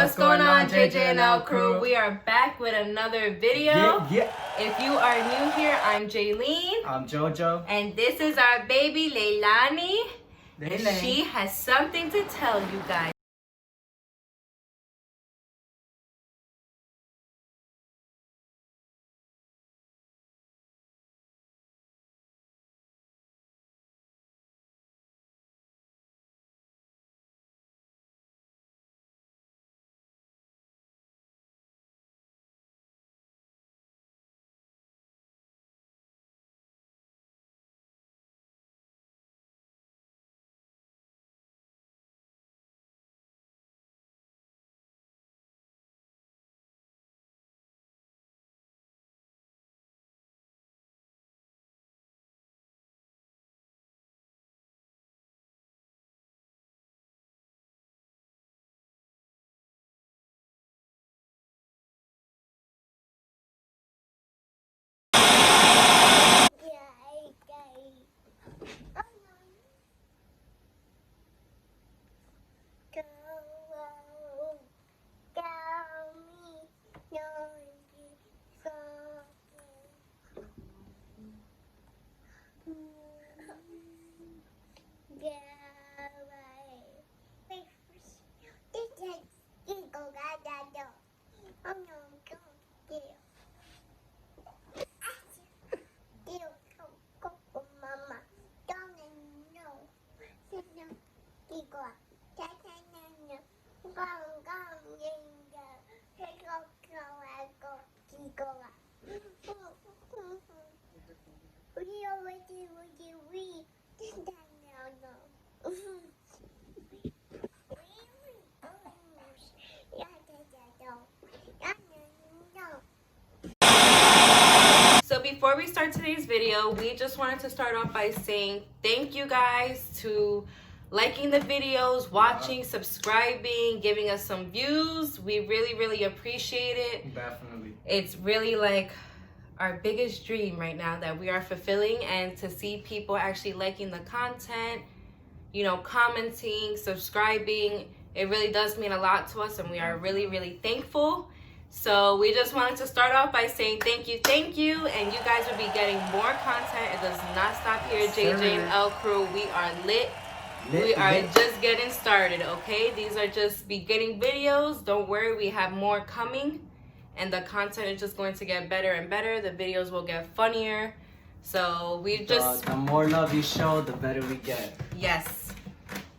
What's going on, JJ&L Krew? We are back with another video. If you are new here, I'm Jaeleen. I'm Jojo. And this is our baby, Leilani. And she has something to tell you guys. So before we start today's video, we just wanted to start off by saying thank you guys to liking the videos, watching, subscribing, giving us some views. We really appreciate it. Definitely. It's really like our biggest dream right now that we are fulfilling, and to see people actually liking the content, you know, commenting, subscribing, it really does mean a lot to us, and we are really thankful. So we just wanted to start off by saying thank you, and you guys will be getting more content. It does not stop here. JJ&L Krew, we are lit. We are just getting started, okay? These are just beginning videos. Don't worry, we have more coming, and the content is just going to get better and better. The videos will get funnier. So we just... The more love you show, the better we get. Yes.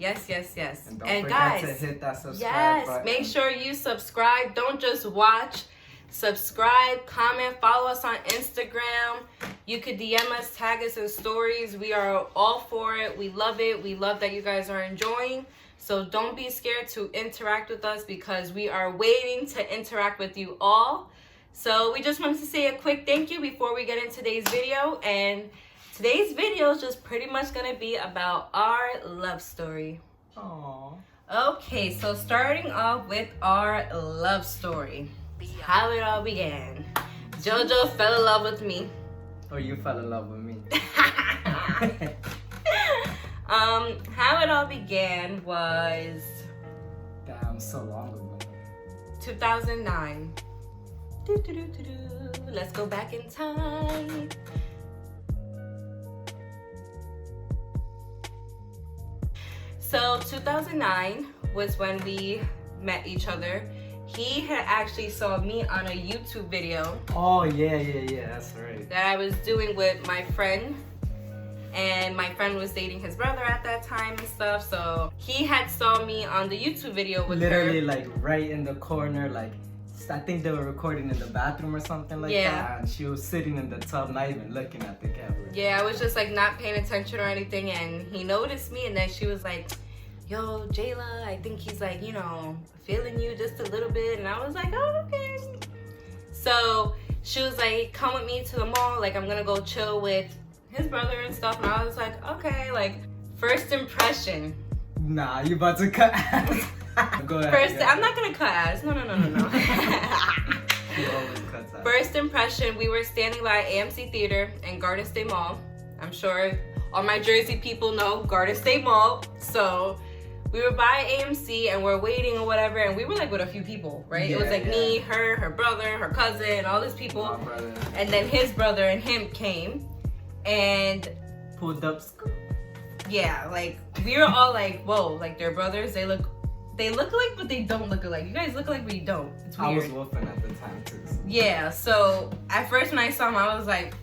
And don't and forget guys, to hit that subscribe button. Make sure you subscribe. Don't just watch. Subscribe, comment, follow us on Instagram. You could DM us, tag us in stories. We are all for it. We love it. We love that you guys are enjoying. So don't be scared to interact with us, because we are waiting to interact with you all. So we just wanted to say a quick thank you before we get into today's video. And today's video is just pretty much going to be about our love story. Aww. Okay, so starting off with our love story. How it all began. Jojo fell in love with me. Or you fell in love with me. How it all began was... Damn, so long ago. 2009. Let's go back in time. So 2009 was when we met each other. He had actually saw me on a YouTube video. Oh yeah, that's right. That I was doing with my friend. And my friend was dating his brother at that time and stuff. So he had saw me on the YouTube video with literally her. Like right in the corner, like I think they were recording in the bathroom or something like that. And she was sitting in the tub, not even looking at the camera. Yeah, I was just like not paying attention or anything, and he noticed me, and then she was like, yo, Jayla, I think he's like, you know, feeling you just a little bit. And I was like, oh, okay. So she was like, come with me to the mall. Like, I'm gonna go chill with his brother and stuff. And I was like, okay. Like, first impression. Nah, you about to cut. Go ahead. I'm not gonna cut ass. No. She always cuts out. First impression, we were standing by AMC Theater and Garden State Mall. I'm sure all my Jersey people know Garden State Mall. So we were by AMC and we're waiting or whatever, and we were like with a few people, right? It was like me, her brother, her cousin, all these people. My brother. And then his brother and him came and pulled up. Yeah, like we were all like, whoa, like they're brothers. They look alike, but they don't look alike. You guys look alike, but you don't. It's weird. I was wolfing at the time too. So. Yeah, so at first when I saw him, I was like,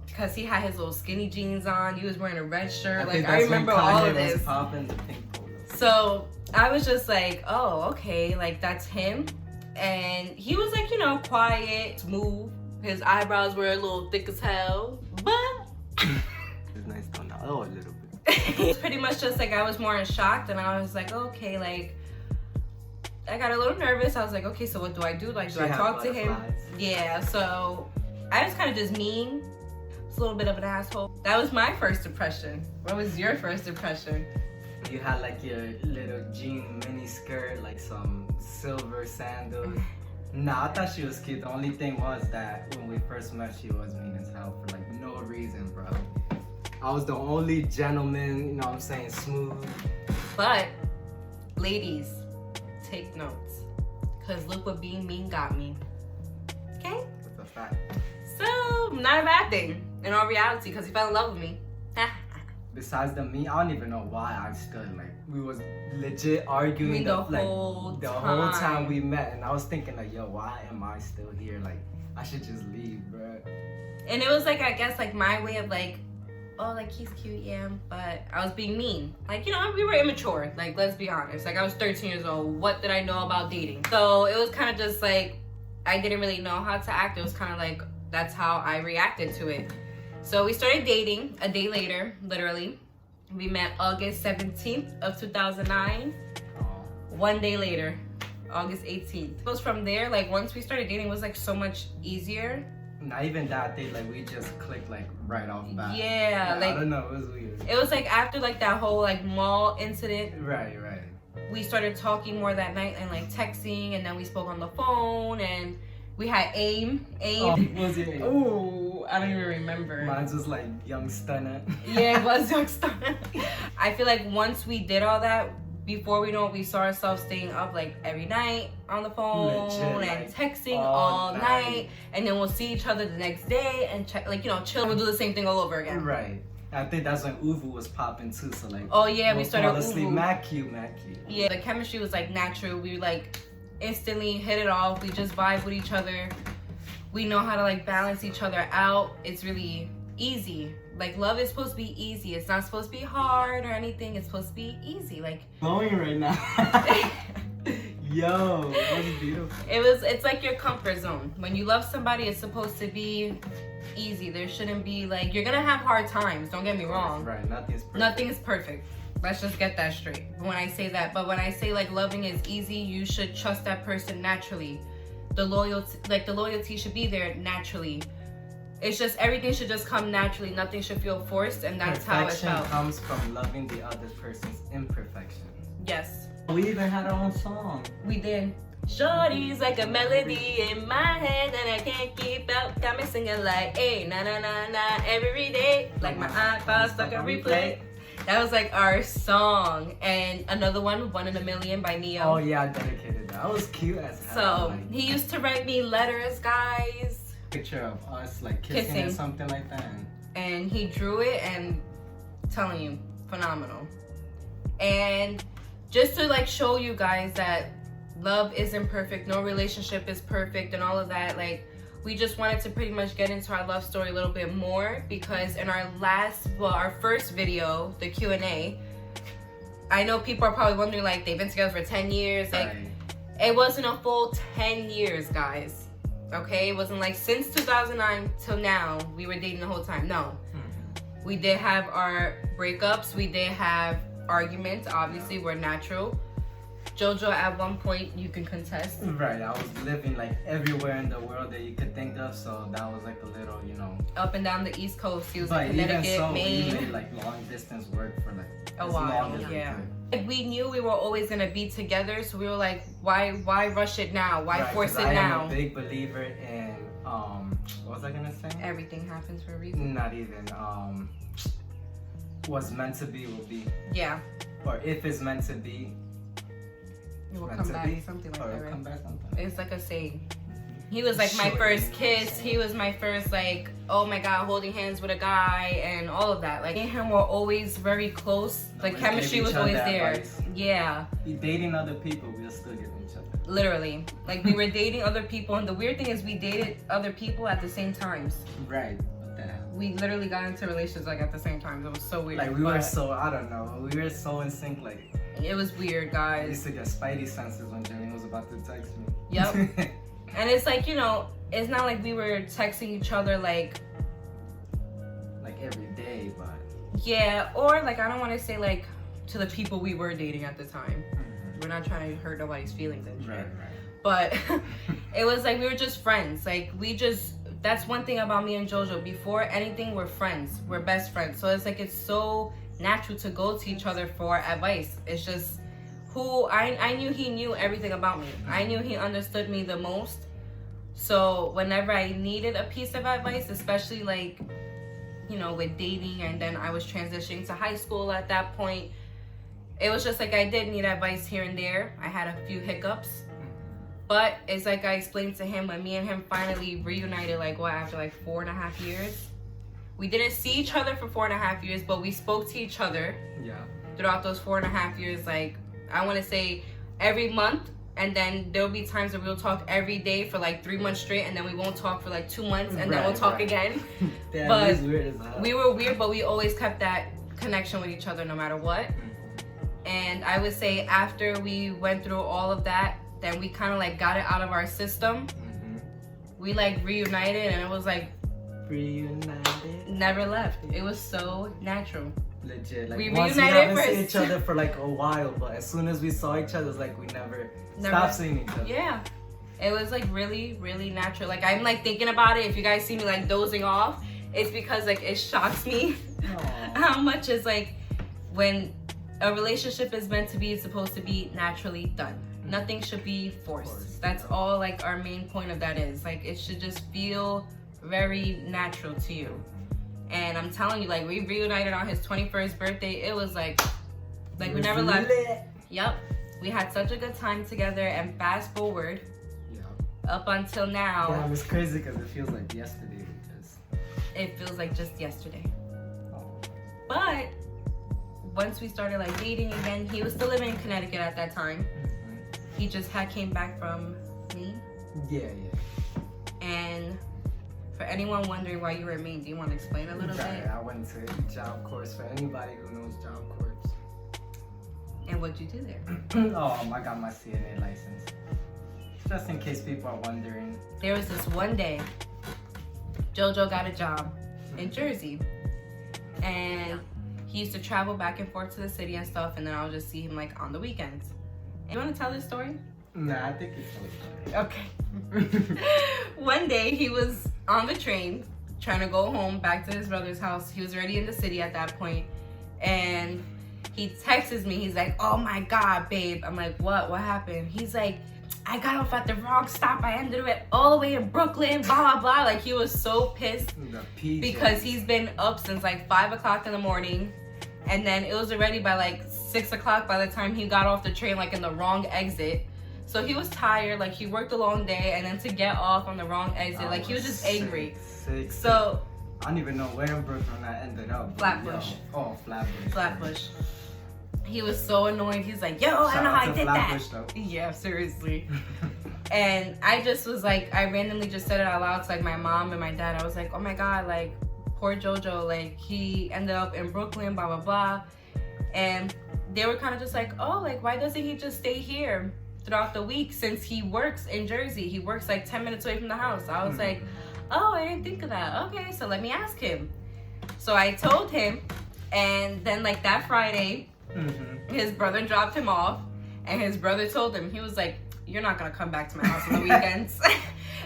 because he had his little skinny jeans on. He was wearing a red shirt. I remember all of this. So I was just like, oh, okay, like that's him. And he was like, you know, quiet, smooth. His eyebrows were a little thick as hell, but it's nice to know a little bit. It's pretty much just like I was more in shock, and I was like, okay, like I got a little nervous. I was like, okay, so what do I do? Like, do I talk to him? Yeah, so I was kind of just mean. It's a little bit of an asshole. That was my first impression. What was your first impression? You had like your little jean mini skirt, like some silver sandals. Nah, I thought she was cute. The only thing was that when we first met, she was mean as hell for like no reason, bro. I was the only gentleman, you know what I'm saying, smooth. But, ladies, take notes. Because look what being mean got me. Okay? That's a fact. So, not a bad thing in all reality, because he fell in love with me. Besides the me, I don't even know why I stood. Like, we was legit arguing the whole time we met. And I was thinking like, yo, why am I still here? Like, I should just leave, bro. And it was like, I guess, like my way of like, oh, like he's cute, yeah, but I was being mean. Like, you know, we were immature. Like, let's be honest. Like, I was 13 years old. What did I know about dating? So it was kind of just like, I didn't really know how to act. It was kind of like, that's how I reacted to it. So we started dating a day later, literally. We met August 17th of 2009. One day later, August 18th. It was from there, like once we started dating, it was like so much easier. Not even that day, like we just clicked like right off the bat. Yeah, like I don't know, it was weird. It was like after like that whole like mall incident. Right. We started talking more that night and like texting, and then we spoke on the phone, and we had AIM. Oh, what was your AIM? Oh, I don't even remember. Mine's was like Young Stunner. Yeah, it was Young Stunner. I feel like once we did all that, before we know it, we saw ourselves staying up like every night on the phone. Legit, and like, texting all night. And then we'll see each other the next day and check, like, you know, chill. We'll do the same thing all over again. Right. I think that's when Uvu was popping too. So like, oh yeah, we started Uvu. Mad cute. Yeah, the chemistry was like natural. We like instantly hit it off. We just vibe with each other. We know how to like balance each other out. It's really easy. Like, love is supposed to be easy. It's not supposed to be hard or anything. It's supposed to be easy. Like, glowing right now. Yo, that was beautiful. It's like your comfort zone. When you love somebody, it's supposed to be easy. There shouldn't be like, you're gonna have hard times. Don't get me wrong. Right, nothing is perfect. Nothing is perfect. Let's just get that straight. When I say that, but when I say like loving is easy, you should trust that person naturally. The loyalty should be there naturally. It's just, everything should just come naturally. Nothing should feel forced, and that's how it felt. Perfection comes from loving the other person's imperfection. Yes. We even had our own song. We did. Shorty's like a melody in my head and I can't keep out. Got me singing like, hey, na na na na every day. Like my iPod stuck on replay. That was like our song. And another one, One in a Million by Neo. Oh yeah, I dedicated that. That was cute as hell. So he used to write me letters, guys. Picture of us like kissing or something like that. And he drew it, and I'm telling you, phenomenal. And just to like show you guys that love isn't perfect, no relationship is perfect and all of that, like we just wanted to pretty much get into our love story a little bit more, because in our first video, the Q&A, I know people are probably wondering like they've been together for 10 years. Like it wasn't a full 10 years, guys. Okay, it wasn't like since 2009 till now we were dating the whole time. No, we did have our breakups, we did have arguments, obviously we're natural. Jojo at one point, you can contest. Right, I was living like everywhere in the world that you could think of, so that was like a little, you know, up and down the East Coast. He was in Connecticut, Maine. We made like long distance work for like a while. Yeah. We knew we were always gonna be together, so we were like, why rush it now? Why force it now? I'm a big believer in what was I gonna say? Everything happens for a reason. Not even was meant to be will be. Yeah. Or if it's meant to be, It will meant come to back, be, something like or that, it'll right? come back sometime. It's like a saying. He was like my Sure. first kiss. He was my first like, oh my god, holding hands with a guy and all of that. Like me and him were always very close. The Always chemistry gave was each always other there. advice. Yeah, Be dating other people, we'll still give each other. literally. Like we were dating other people, and the weird thing is we dated other people at the same times. Right. What the hell? We literally got into relationships like at the same time. It was so weird. Like we were but so, I don't know, we were so in sync. Like it was weird, I guys. used to get spidey senses when Jaeleen was about to text me. Yep. And it's like, you know, it's not like we were texting each other like like every day, but yeah, or like I don't want to say like to the people we were dating at the time. We're not trying to hurt nobody's feelings and shit. right. But it was like we were just friends. Like that's one thing about me and Jojo. Before anything, we're friends. We're best friends. So it's like it's so natural to go to each other for advice. It's just who I knew he knew everything about me. I knew he understood me the most. So whenever I needed a piece of advice, especially like, you know, with dating, and then I was transitioning to high school at that point, it was just like I did need advice here and there. I had a few hiccups. But it's like I explained to him when me and him finally reunited, like what, after like 4.5 years? We didn't see each other for 4.5 years, but we spoke to each other Yeah. throughout those 4.5 years. Like, I want to say every month, and then there'll be times that we'll talk every day for like 3 months straight, and then we won't talk for like 2 months, and then we'll talk again. Damn, But it was weird as hell. we were weird, but we always kept that connection with each other no matter what. And I would say after we went through all of that, then we kind of like got it out of our system. We like reunited, and it was like Reunited. never left. It was so natural. Legit. Like We once we reunited haven't seen first. each other for like a while, but as soon as we saw each other, it's like we never stopped seeing each other. Yeah. It was like really, really natural. Like I'm like thinking about it. If you guys see me like dozing off, it's because like it shocks me Aw. how much is like when a relationship is meant to be, it's supposed to be naturally done. Nothing should be forced. That's all like our main point of that is. Like it should just feel very natural to you. And I'm telling you, like we reunited on his 21st birthday. It was like we never left. Yep. We had such a good time together, and fast forward up until now, Yeah, it's crazy because it feels like yesterday. it feels like just yesterday. Oh. But once we started like dating again, he was still living in Connecticut at that time. He just had came back from Maine. Yeah. And for anyone wondering why you were in Maine, do you want to explain a little Right, bit? I went to Job Corps for anybody who knows Job Corps. And what'd you do there? I got my CNA license. Just in case people are wondering. There was this one day, Jojo got a job in Jersey. And he used to travel back and forth to the city and stuff, and then I would just see him like on the weekends. You want to tell this story? Nah, I think it's Okay. One day he was on the train trying to go home back to his brother's house. He was already in the city at that point, and he texts me. He's like, "Oh my God, babe." I'm like, "What? What happened?" He's like, "I got off at the wrong stop. I ended up all the way in Brooklyn, blah, blah, blah." Like he was so pissed because he's been up since like 5 o'clock in the morning. And then it was already by like 6 o'clock by the time he got off the train, like in the wrong exit. So he was tired, like he worked a long day, and then to get off on the wrong exit, like he was just angry. So I don't even know where in Brooklyn I ended up. Flatbush. Oh, Flatbush. Flatbush. He was so annoyed. He's like, "Yo, I don't know how I did Flatbush, that." Though. Yeah, seriously. And I just was like, I randomly just said it out loud to like my mom and my dad. I was like, "Oh my God, like poor Jojo, like he ended up in Brooklyn, blah, blah, blah." And they were kind of just like, "Oh, like why doesn't he just stay here throughout the week since he works in Jersey? He works like 10 minutes away from the house." I was like, "Oh, I didn't think of that. Okay, so let me ask him." So I told him, and then like that Friday, his brother dropped him off, and his brother told him, he was like, "You're not gonna come back to my house on the weekends."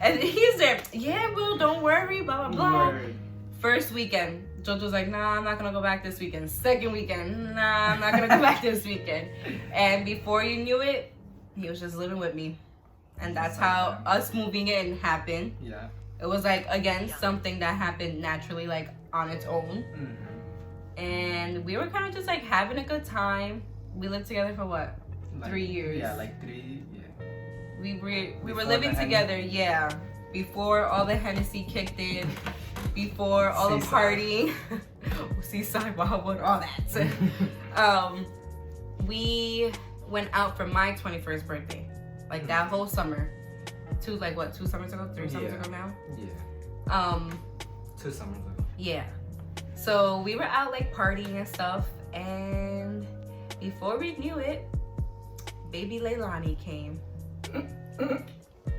And he's there, "Yeah, well, don't worry, blah, blah, blah." Word. First weekend, Jojo's like, "Nah, I'm not gonna go back this weekend." Second weekend, "Nah, I'm not gonna go back this weekend." And before you knew it, he was just living with me. And that's how us moving in happened. Yeah. It was like, again, something that happened naturally, like on its own. And we were kind of just like having a good time. We lived together for what? Like, 3 years. Yeah, like 3. Yeah. We were Before living the together, yeah. Before all the Hennessy kicked in, before all the Seaside. partying, Seaside, Wildwood, all that. We went out for my 21st birthday, like that whole summer. 2 summers ago, 3 summers ago now. Yeah. 2 summers ago. Yeah. So we were out like partying and stuff, and before we knew it, baby Leilani came.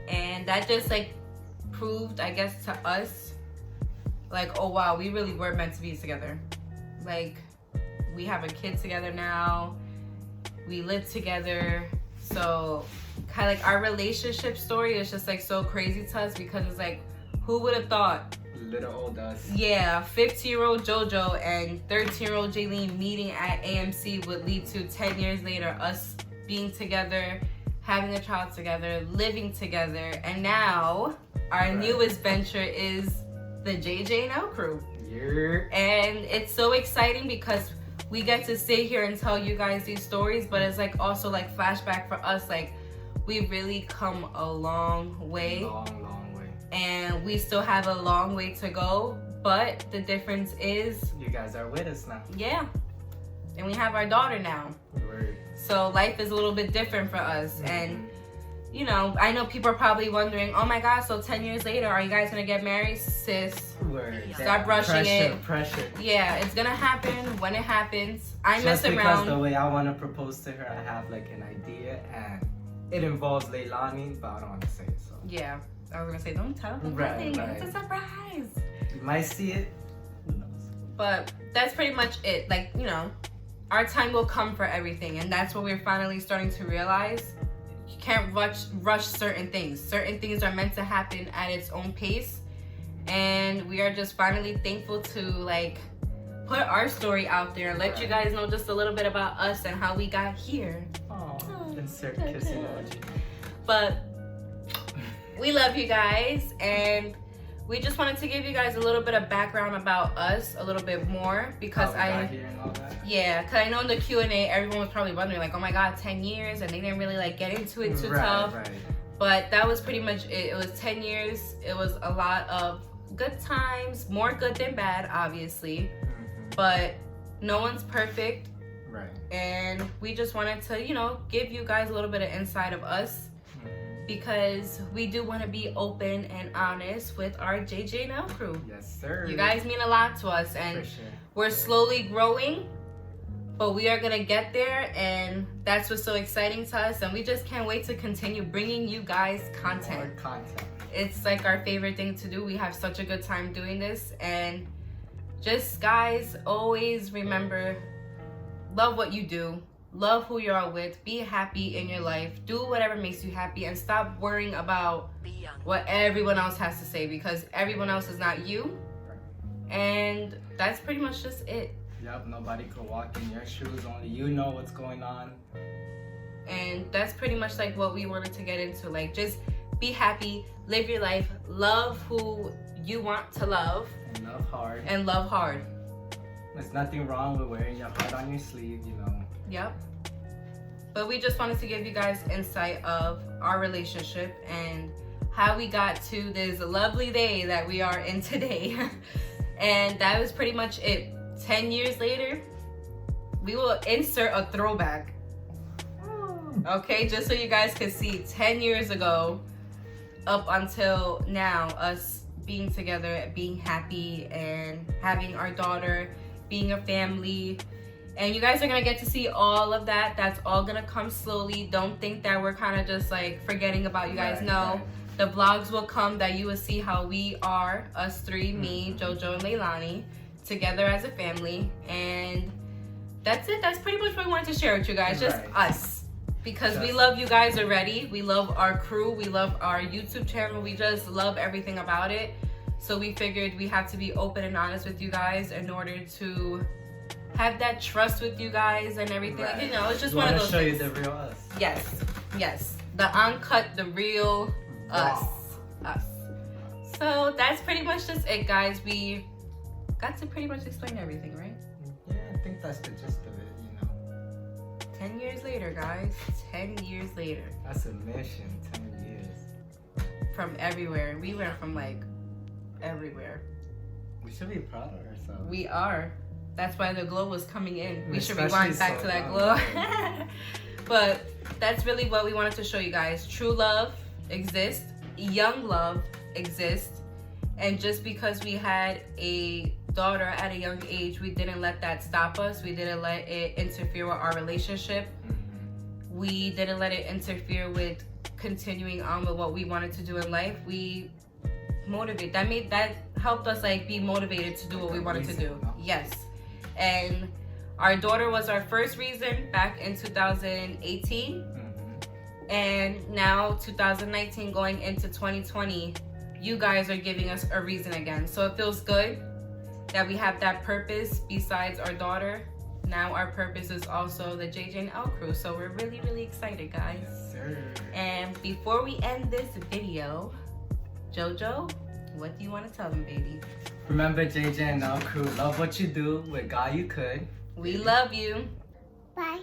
And that just like proved, I guess, to us, like, oh wow, we really were meant to be together. Like, we have a kid together now, we live together, so kind of like our relationship story is just like so crazy to us, because it's like, who would have thought? Little old us. Yeah, 15-year-old Jojo and 13-year-old Jaeleen meeting at AMC would lead to 10 years later us being together, having a child together, living together, and now our newest venture is the JJ&L Krew. Yeah. And it's so exciting because we get to sit here and tell you guys these stories, but it's like also like flashback for us. Like, we've really come a long way. Long way. And we still have a long way to go, but the difference is, You guys are with us now. yeah, and we have our daughter now. Word. So life is a little bit different for us. And you know, I know people are probably wondering, oh my god, so 10 years later, are you guys gonna get married? Sis, Word. stop rushing it. Pressure. Yeah, it's gonna happen when it happens. I mess Just because the around. way I want to propose to her, I have like an idea, and it involves Leilani, but I don't want to say it. So Yeah, I was gonna say, don't tell them Right, nothing. right. It's a surprise. you might see it. Who knows? But that's pretty much it. Like, you know, our time will come for everything, and that's what we're finally starting to realize. You can't rush certain things. Certain things are meant to happen at its own pace, and we are just finally thankful to like put our story out there and let you guys know just a little bit about us and how we got here. Oh, insert kissing emoji. But we love you guys, and we just wanted to give you guys a little bit of background about us, a little bit more, because How we got here and all that. yeah, because I know in the Q&A, everyone was probably wondering, like, oh my god, 10 years, and they didn't really, like, get into it too tough. Right. But that was pretty much it. It was 10 years. It was a lot of good times, more good than bad, obviously. But no one's perfect. Right. And we just wanted to, you know, give you guys a little bit of insight of us, because we do want to be open and honest with our JJ&L Krew. Yes, sir. You guys mean a lot to us, and For sure. we're slowly growing, but we are gonna get there, and that's what's so exciting to us, and we just can't wait to continue bringing you guys content. More content. It's like our favorite thing to do. We have such a good time doing this, and just guys, always remember, love what you do, love who you are with, be happy in your life, do whatever makes you happy, and stop worrying about what everyone else has to say, because everyone else is not you. And that's pretty much just it. Yep, nobody could walk in your shoes, only you know what's going on. And that's pretty much like what we wanted to get into. Like, just be happy, live your life, love who you want to love, And love hard. and love hard. There's nothing wrong with wearing your heart on your sleeve, you know. Yep. But we just wanted to give you guys insight of our relationship and how we got to this lovely day that we are in today. And that was pretty much it. 10 years later, we will insert a throwback. Okay, just so you guys can see 10 years ago up until now, us being together, being happy, and having our daughter, being a family. And you guys are gonna get to see all of that. That's all gonna come slowly. Don't think that we're kind of just like forgetting about you guys. Right, No, right. the vlogs will come that you will see how we are, us three, me, Jojo, and Leilani, together as a family. And that's it. That's pretty much what we wanted to share with you guys. Just Right. us. Because we Just- love you guys already. We love our crew. We love our YouTube channel. We just love everything about it. So we figured we have to be open and honest with you guys in order to have that trust with you guys and everything. Right. You know, it's just We one of wanna those show things. you the real us. Yes. The uncut, the real us. So that's pretty much just it, guys. We got to pretty much explain everything, right? Yeah. think that's the gist of it, you know. 10 years later, guys. 10 years later. That's a mission, 10 years. From everywhere. We went from like everywhere. We should be proud of ourselves. We are. That's why the glow was coming in. We should Especially rewind back so to that young. glow. But that's really what we wanted to show you guys. True love exists. Young love exists. And just because we had a daughter at a young age, we didn't let that stop us. We didn't let it interfere with our relationship. Mm-hmm. We didn't let it interfere with continuing on with what we wanted to do in life. We motivate. That helped us like be motivated to do what we wanted to do. Yes. And our daughter was our first reason back in 2018. Mm-hmm. And now 2019 going into 2020, you guys are giving us a reason again. So it feels good that we have that purpose besides our daughter. Now our purpose is also the JJ&L Krew. So we're really, really excited, guys. Yes, sir. And before we end this video, Jojo, what do you want to tell them, baby? Remember, JJ&L Krew, love what you do. With God you could. We love you. Bye.